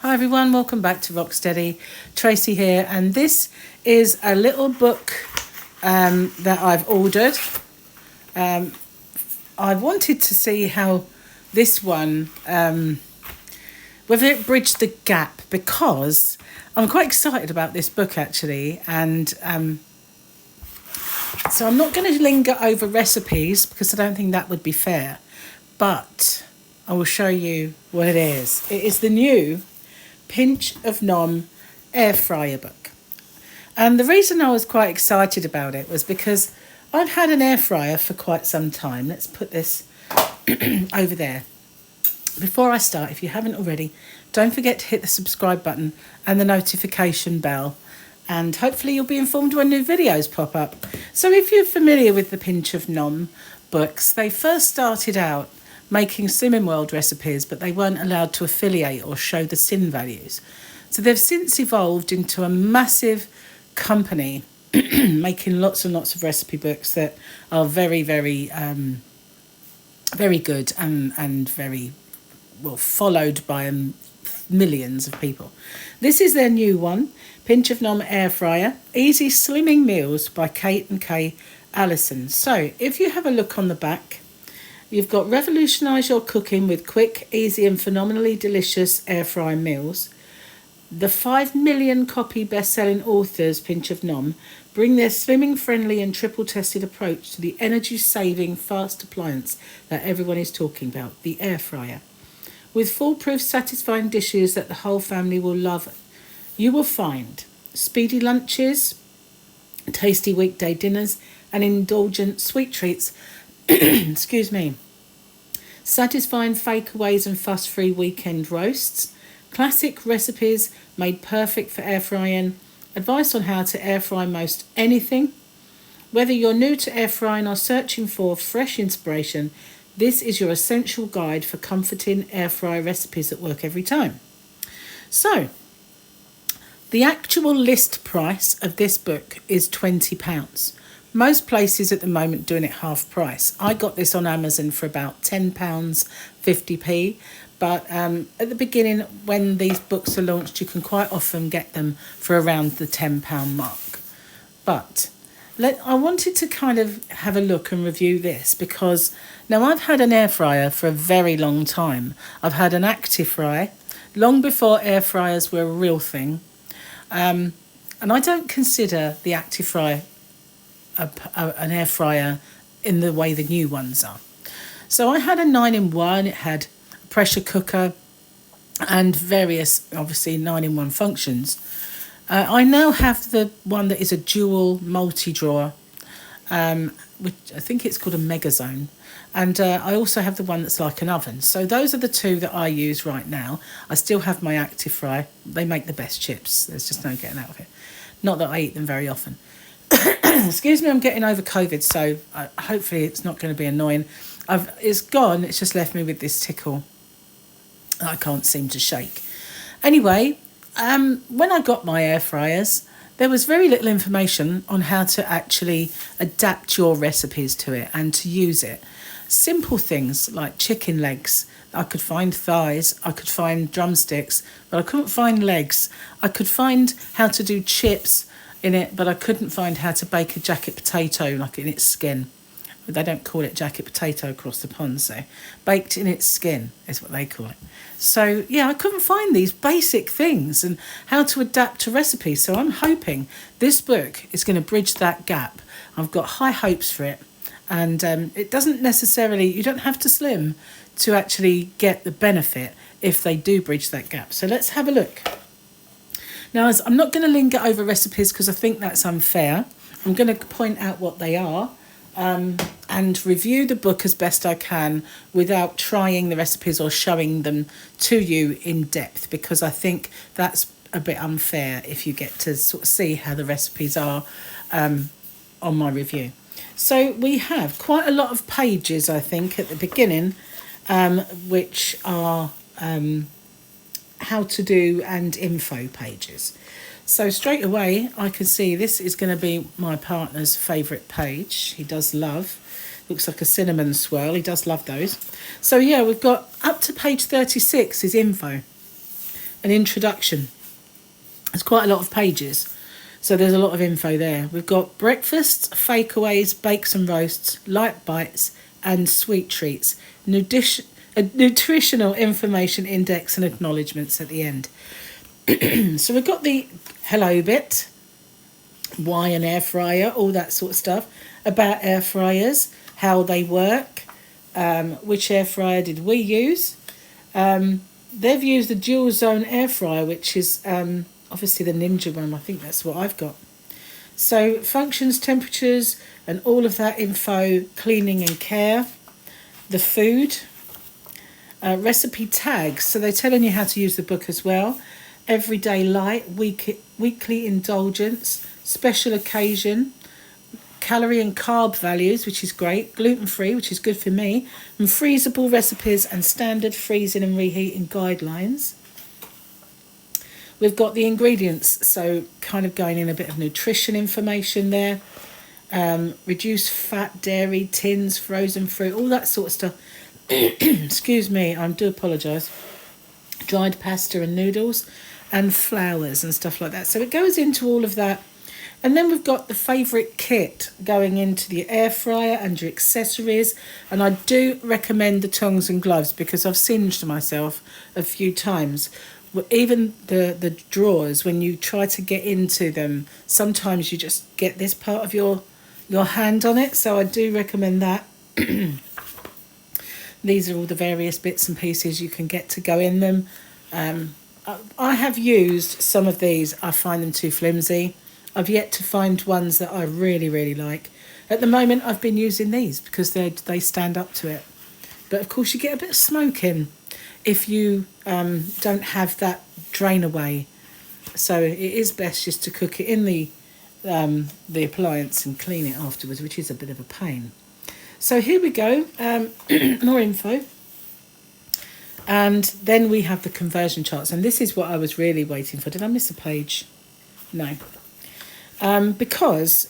Hi everyone, welcome back to Rocksteady. Tracy here, and this is a little book that I've ordered. I wanted to see how this one, whether it bridged the gap, because I'm quite excited about this book actually, and so I'm not going to linger over recipes because I don't think that would be fair, but I will show you what it is. It is the new Pinch of Nom air fryer book. And the reason I was quite excited about it was because I've had an air fryer for quite some time. Let's put this over there. Before I start, if you haven't already, don't forget to hit the subscribe button and the notification bell, and hopefully you'll be informed when new videos pop up. So if you're familiar with the Pinch of Nom books, they first started out making Slimming World recipes, but they weren't allowed to affiliate or show the sin values. So they've since evolved into a massive company making lots and lots of recipe books that are very, very, very good and very well followed by millions of people. This is their new one, Pinch of Nom Air Fryer, Easy Slimming Meals by Kate and Kay Allison. So if you have a look on the back, you've got revolutionise your cooking with quick, easy and phenomenally delicious air fry meals. The 5 million copy best-selling authors Pinch of Nom bring their slimming friendly and triple tested approach to the energy saving fast appliance that everyone is talking about, the air fryer. With foolproof satisfying dishes that the whole family will love, you will find speedy lunches, tasty weekday dinners and indulgent sweet treats excuse me, satisfying fakeaways and fuss-free weekend roasts, classic recipes made perfect for air frying, advice on how to air fry most anything. Whether you're new to air frying or searching for fresh inspiration, this is your essential guide for comforting air fry recipes that work every time. So, the actual list price of this book is £20. Most places at the moment doing it half price. I got this on Amazon for about £10, 50p. But at the beginning, when these books are launched, you can quite often get them for around the £10 mark. But I wanted to kind of have a look and review this because now I've had an air fryer for a very long time. I've had an active fry long before air fryers were a real thing. And I don't consider the active fry an air fryer in the way the new ones are. So I had a 9-in-1. It had a pressure cooker and various, obviously, 9-in-1 functions. I now have the one that is a dual multi-drawer, which I think it's called a Mega Zone. And I also have the one that's like an oven. So those are the two that I use right now. I still have my active fry. They make the best chips. There's just no getting out of it. Not that I eat them very often. Excuse me, I'm getting over COVID, so hopefully it's not going to be annoying. It's gone, it's just left me with this tickle I can't seem to shake. Anyway, when I got my air fryers, there was very little information on how to actually adapt your recipes to it and to use it. Simple things like chicken legs. I could find thighs, I could find drumsticks, but I couldn't find legs. I could find how to do chips in it, but I couldn't find how to bake a jacket potato like in its skin. They don't call it jacket potato across the pond, so baked in its skin is what they call it. So yeah, I couldn't find these basic things and how to adapt to recipes. So I'm hoping this book is going to bridge that gap. I've got high hopes for it, and it doesn't necessarily, you don't have to slim to actually get the benefit if they do bridge that gap. So let's have a look. Now, I'm not going to linger over recipes because I think that's unfair. I'm going to point out what they are and review the book as best I can without trying the recipes or showing them to you in depth, because I think that's a bit unfair if you get to sort of see how the recipes are on my review. So we have quite a lot of pages, I think, at the beginning, which are how to do and info pages. So straight away I can see this is going to be my partner's favourite page. He does love, looks like a cinnamon swirl, he does love those. So yeah, we've got up to page 36 is info. an introduction. There's quite a lot of pages, so there's a lot of info there. We've got breakfasts, fakeaways, bakes and roasts, light bites, and sweet treats. A nutritional information index and acknowledgements at the end. So we've got the hello bit, why an air fryer, all that sort of stuff, about air fryers, how they work, which air fryer did we use. They've used the dual zone air fryer, which is obviously the Ninja one. I think that's what I've got. So functions, temperatures, and all of that info, cleaning and care, the food, recipe tags. So they're telling you how to use the book as well. Everyday light, weekly indulgence, special occasion, calorie and carb values, which is great, gluten-free, which is good for me, and freezable recipes and standard freezing and reheating guidelines. We've got the ingredients, so kind of going in a bit of nutrition information there. Reduced fat, dairy, tins, frozen fruit, all that sort of stuff. Excuse me, I do apologise. Dried pasta and noodles and flours and stuff like that. So it goes into all of that. And then we've got the favourite kit going into the air fryer and your accessories. And I do recommend the tongs and gloves because I've singed myself a few times. Even the drawers, when you try to get into them, sometimes you just get this part of your hand on it. So I do recommend that. These are all the various bits and pieces you can get to go in them. I have used some of these. I find them too flimsy. I've yet to find ones that I really, really like. At the moment, I've been using these because they stand up to it. But of course, you get a bit of smoke in if you don't have that drain away. So it is best just to cook it in the appliance and clean it afterwards, which is a bit of a pain. So here we go, more info. And then we have the conversion charts. And this is what I was really waiting for. Did I miss a page? No. Because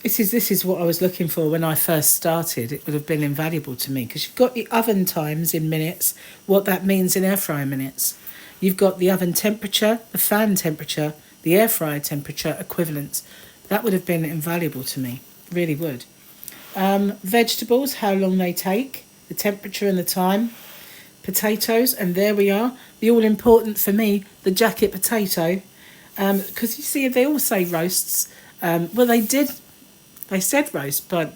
this is what I was looking for when I first started. It would have been invaluable to me because you've got the oven times in minutes, what that means in air fryer minutes. You've got the oven temperature, the fan temperature, the air fryer temperature equivalents. That would have been invaluable to me, really would. Vegetables, how long they take, the temperature and the time. Potatoes, and there we are. The all important for me, the jacket potato. Because you see, they all say roasts. Well, they said roast, but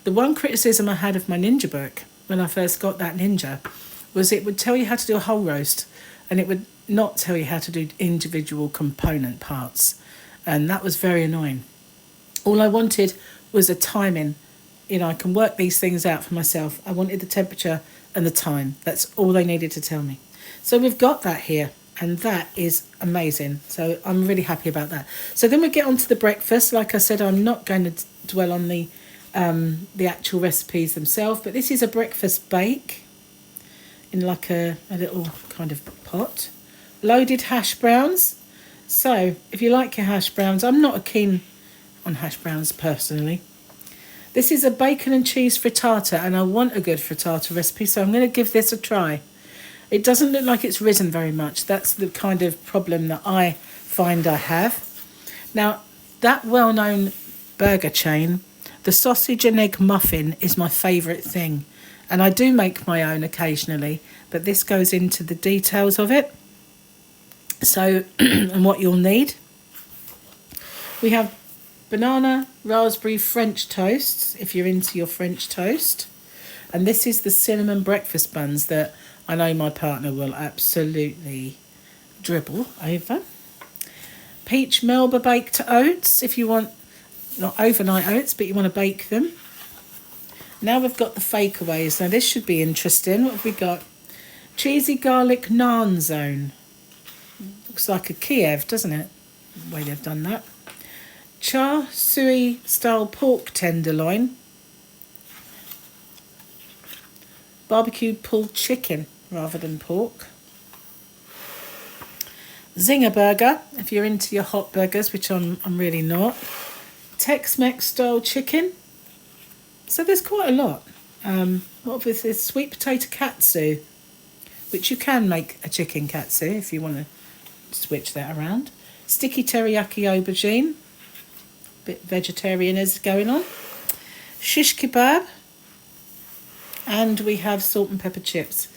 the one criticism I had of my Ninja book when I first got that Ninja was it would tell you how to do a whole roast and it would not tell you how to do individual component parts. And that was very annoying. All I wanted was a timing. I can work these things out for myself. I wanted the temperature and the time. That's all they needed to tell me. So we've got that here. And that is amazing. So I'm really happy about that. So then we get on to the breakfast. Like I said, I'm not going to dwell on the actual recipes themselves. But this is a breakfast bake in like a little kind of pot. Loaded hash browns. So if you like your hash browns, I'm not keen on hash browns personally. This is a bacon and cheese frittata. And I want a good frittata recipe. So I'm going to give this a try. It doesn't look like it's risen very much. That's the kind of problem that I find I have. Now, that well-known burger chain, the sausage and egg muffin is my favourite thing. And I do make my own occasionally, but this goes into the details of it. So, and what you'll need. We have banana, raspberry French toasts, if you're into your French toast. And this is the cinnamon breakfast buns that I know my partner will absolutely dribble over. Peach Melba baked oats, if you want, not overnight oats, but you want to bake them. Now we've got the fakeaways. Now this should be interesting. What have we got? Cheesy garlic naan zone. Looks like a Kiev, doesn't it? The way they've done that. Char suey style pork tenderloin. Barbecued pulled chicken rather than pork. Zinger burger, if you're into your hot burgers, which I'm really not. Tex-Mex style chicken. So there's quite a lot. What was this? Sweet potato katsu. which you can make a chicken katsu if you want to switch that around. Sticky teriyaki aubergine, bit vegetarian is going on. Shish kebab, and we have salt and pepper chips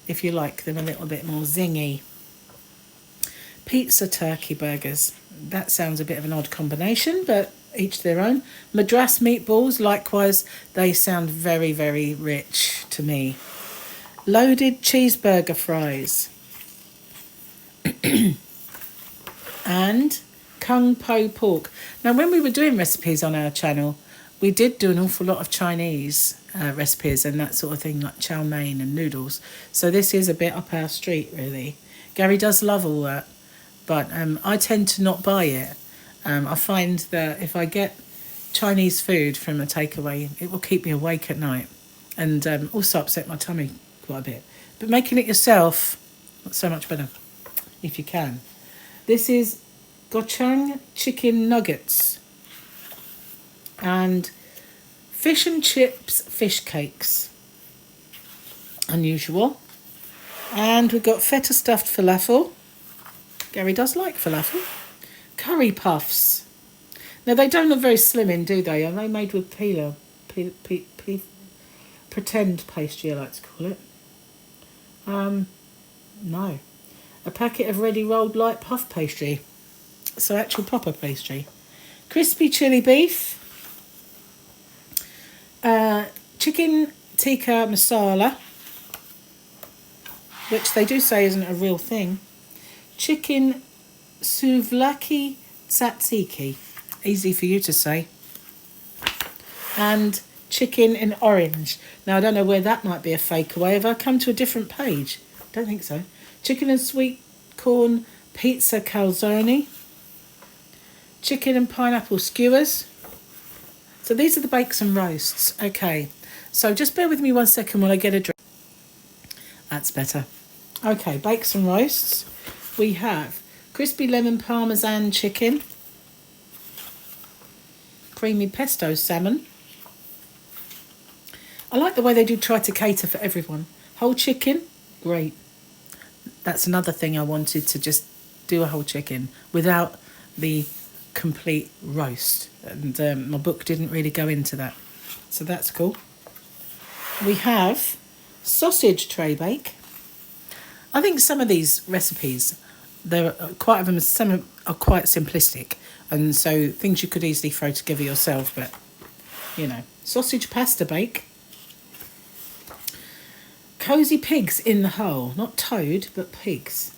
if you like them a little bit more zingy. Pizza turkey burgers. That sounds a bit of an odd combination, but each their own. Madras meatballs, likewise, they sound very, very rich to me. Loaded cheeseburger fries. And kung po pork. Now, when we were doing recipes on our channel, we did do an awful lot of Chinese recipes and that sort of thing, like chow mein and noodles. So this is a bit up our street, really. Gary does love all that, but I tend to not buy it. I find that if I get Chinese food from a takeaway, it will keep me awake at night and also upset my tummy quite a bit. But making it yourself, not so much better, if you can. This is gochujang chicken nuggets and fish and chips fish cakes. Unusual. And we've got feta stuffed falafel. Gary does like falafel. Curry puffs. Now, they don't look very slimming, do they? Are they made with pretend pastry, I like to call it? No. A packet of ready rolled light puff pastry. So actual proper pastry. Crispy chili beef. Chicken tikka masala, which they do say isn't a real thing. Chicken souvlaki tzatziki. Easy for you to say. And chicken in orange. Now, I don't know where that might be a fake away. Have I come to a different page? Don't think so. Chicken and sweet corn pizza calzone. Chicken and pineapple skewers. So these are the bakes and roasts. Okay, so just bear with me 1 second while I get a drink. That's better. Okay, bakes and roasts. We have crispy lemon parmesan chicken. Creamy pesto salmon. I like the way they do try to cater for everyone. Whole chicken, great. That's another thing I wanted to just do, a whole chicken without the complete roast. And my book didn't really go into that. So that's cool. We have sausage tray bake. I think some of these recipes, there are quite of them, some are quite simplistic. And so things you could easily throw together yourself, but you know. Sausage pasta bake. Cozy pigs in the hole. Not toad, but pigs.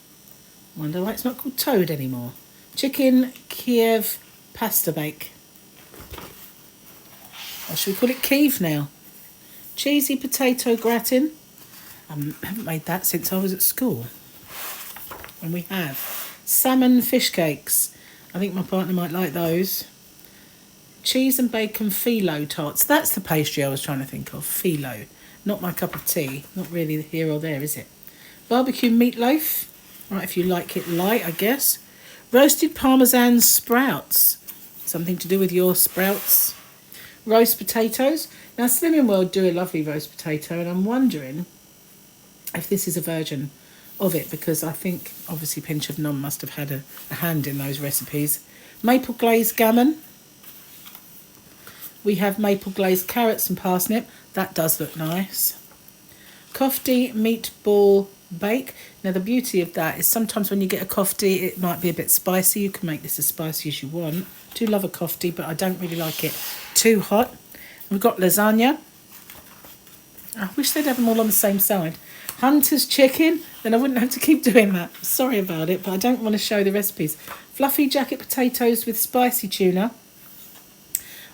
Wonder why it's not called toad anymore. Chicken Kiev pasta bake. Or should we call it Kiev now? Cheesy potato gratin. I haven't made that since I was at school. And we have salmon fish cakes. I think my partner might like those. Cheese and bacon phyllo tarts. That's the pastry I was trying to think of. Phyllo. Not my cup of tea. Not really here or there, is it? Barbecue meatloaf. Right, if you like it light, I guess. Roasted parmesan sprouts. Something to do with your sprouts. Roast potatoes. Now, Slimming World do a lovely roast potato, and I'm wondering if this is a version of it, because I think, obviously, Pinch of Nom must have had a hand in those recipes. Maple glazed gammon. We have maple glazed carrots and parsnip. That does look nice. Kofti meatball bake. Now, the beauty of that is sometimes when you get a kofti, it might be a bit spicy. You can make this as spicy as you want. I do love a kofti, but I don't really like it too hot. We've got lasagna. I wish they'd have them all on the same side. Hunter's chicken. Then I wouldn't have to keep doing that. Sorry about it, but I don't want to show the recipes. Fluffy jacket potatoes with spicy tuna.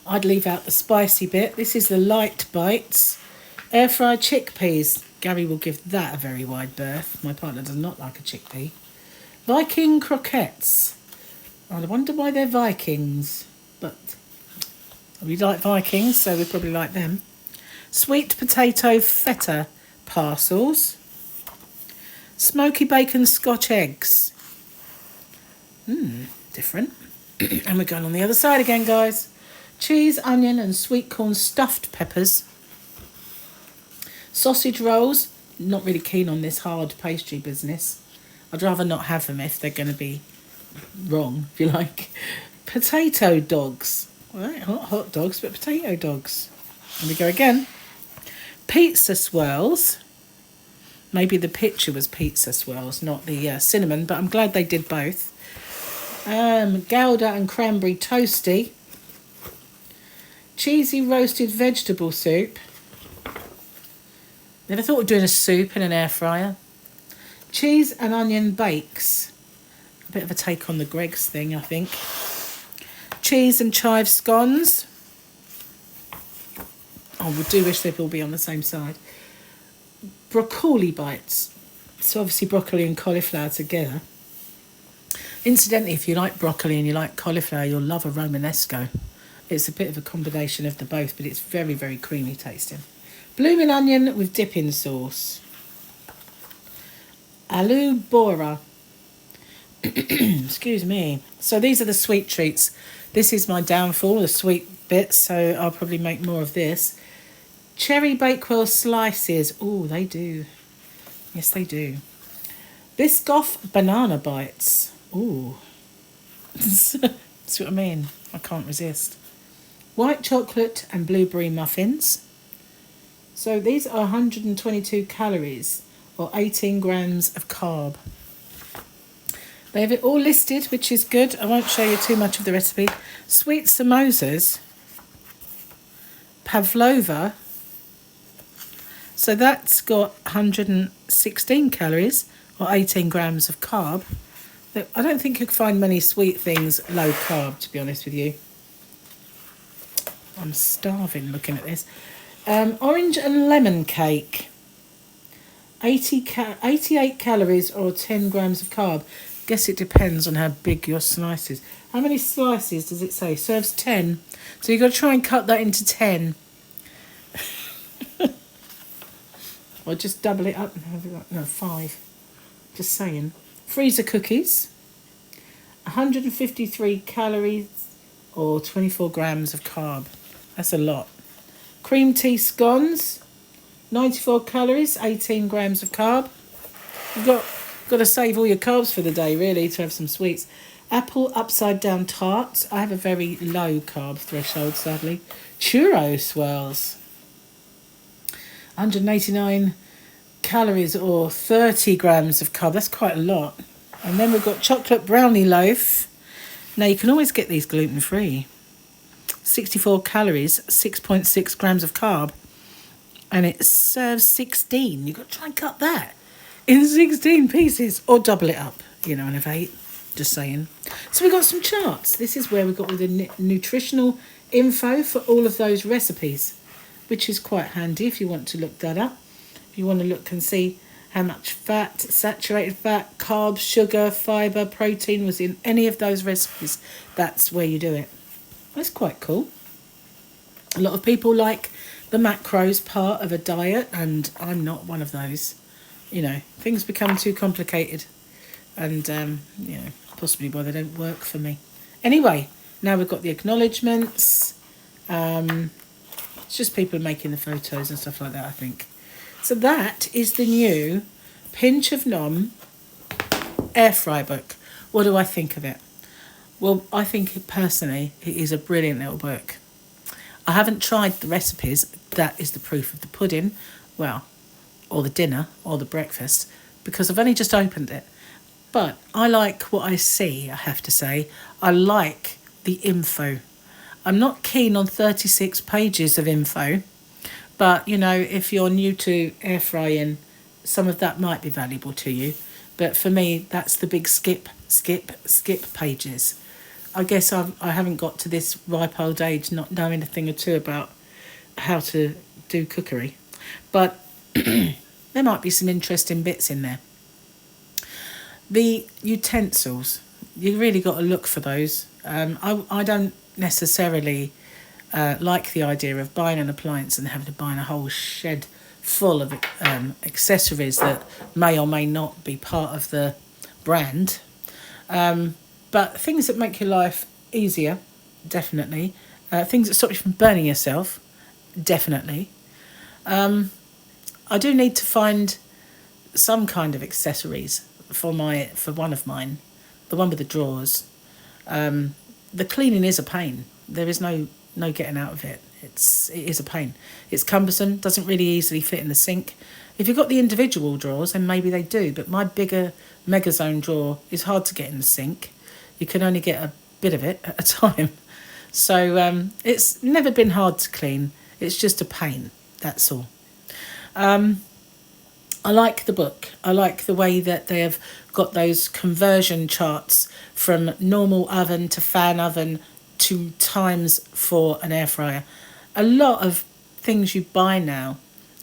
I'd leave out the spicy bit. This is the light bites. Air fried chickpeas. Gary will give that a very wide berth. My partner does not like a chickpea. Viking croquettes. I wonder why they're Vikings, but we like Vikings, so we probably like them. Sweet potato feta parcels. Smoky bacon Scotch eggs. Different. And we're going on the other side again, guys. Cheese, onion and sweet corn stuffed peppers. Sausage rolls. not really keen on this hard pastry business. I'd rather not have them if they're going to be wrong, if you like. Potato dogs. All right, not hot dogs, but potato dogs. Here we go again. Pizza swirls. Maybe the picture was pizza swirls, not the cinnamon, but I'm glad they did both. Gouda and cranberry toasty. Cheesy roasted vegetable soup. Never thought of doing a soup in an air fryer. Cheese and onion bakes. A bit of a take on the Greggs thing, I think. Cheese and chive scones. Oh, we do wish they'd all be on the same side. Broccoli bites. So obviously broccoli and cauliflower together. Incidentally, if you like broccoli and you like cauliflower, you'll love a Romanesco. It's a bit of a combination of the both, but it's very, very creamy tasting. Blooming onion with dipping sauce. Aloo bora. Excuse me. So these are the sweet treats. This is my downfall, the sweet bits, so I'll probably make more of this. Cherry Bakewell slices. Oh, they do. Yes, they do. Biscoff banana bites. Ooh. See what I mean? I can't resist. White chocolate and blueberry muffins. So these are 122 calories or 18 grams of carb. They have it all listed, which is good. I won't show you too much of the recipe. Sweet samosas. Pavlova. So that's got 116 calories or 18 grams of carb. I don't think you can find many sweet things low carb, to be honest with you. I'm starving looking at this. Orange and lemon cake. 88 calories or 10 grams of carb. Guess it depends on how big your slice is. How many slices does it say? Serves 10. So you've got to try and cut that into 10. Or just double it up and have it like, no, 5. Just saying. Freezer cookies. 153 calories or 24 grams of carb. That's a lot. Cream tea scones. 94 calories, 18 grams of carb. You've got to save all your carbs for the day, really, to have some sweets. Apple upside down tarts. I have a very low carb threshold, sadly. Churro swirls. 189 calories or 30 grams of carb. That's quite a lot. And then we've got chocolate brownie loaf. Now, you can always get these gluten-free. 64 calories, 6.6 grams of carb. And it serves 16. You've got to try and cut that in 16 pieces or double it up, and have 8. Just saying. So we've got some charts. This is where we've got all the nutritional info for all of those recipes, which is quite handy if you want to look that up. If you want to look and see how much fat, saturated fat, carbs, sugar, fibre, protein was in any of those recipes, that's where you do it. That's quite cool. A lot of people like the macros part of a diet, and I'm not one of those. Things become too complicated, and possibly why they don't work for me. Anyway, now we've got the acknowledgements. It's just people making the photos and stuff like that, I think. So that is the new Pinch of Nom air fry book. What do I think of it? Well, I think personally it is a brilliant little book. I haven't tried the recipes. That is the proof of the pudding, or the dinner, or the breakfast, because I've only just opened it. But I like what I see, I have to say. I like the info. I'm not keen on 36 pages of info, but, if you're new to air frying, some of that might be valuable to you. But for me, that's the big skip pages. I guess I haven't got to this ripe old age not knowing a thing or two about how to do cookery. But there might be some interesting bits in there. The utensils, you really got to look for those. I don't necessarily like the idea of buying an appliance and having to buy a whole shed full of accessories that may or may not be part of the brand. But things that make your life easier, definitely. Things that stop you from burning yourself, definitely. I do need to find some kind of accessories for one of mine, the one with the drawers. The cleaning is a pain. There is no getting out of it. It is a pain. It's cumbersome, doesn't really easily fit in the sink. If you've got the individual drawers, then maybe they do, but my bigger Megazone drawer is hard to get in the sink. You can only get a bit of it at a time. So it's never been hard to clean. It's just a pain, that's all. I like the book. I like the way that they have got those conversion charts from normal oven to fan oven to times for an air fryer. A lot of things you buy now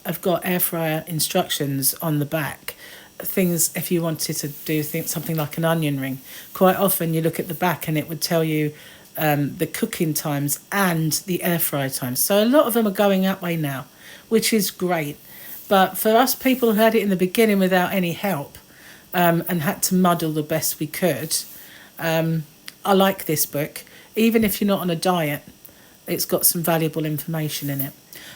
have got air fryer instructions on the back. Things, if you wanted to do something like an onion ring, quite often you look at the back and it would tell you the cooking times and the air fryer times. So a lot of them are going that way now, which is great. But for us people who had it in the beginning without any help and had to muddle the best we could, I like this book. Even if you're not on a diet, it's got some valuable information in it.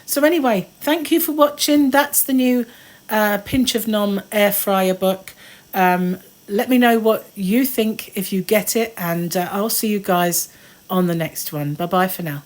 So anyway, thank you for watching. That's the new Pinch of Nom air fryer book. Let me know what you think if you get it, and I'll see you guys on the next one. Bye bye for now.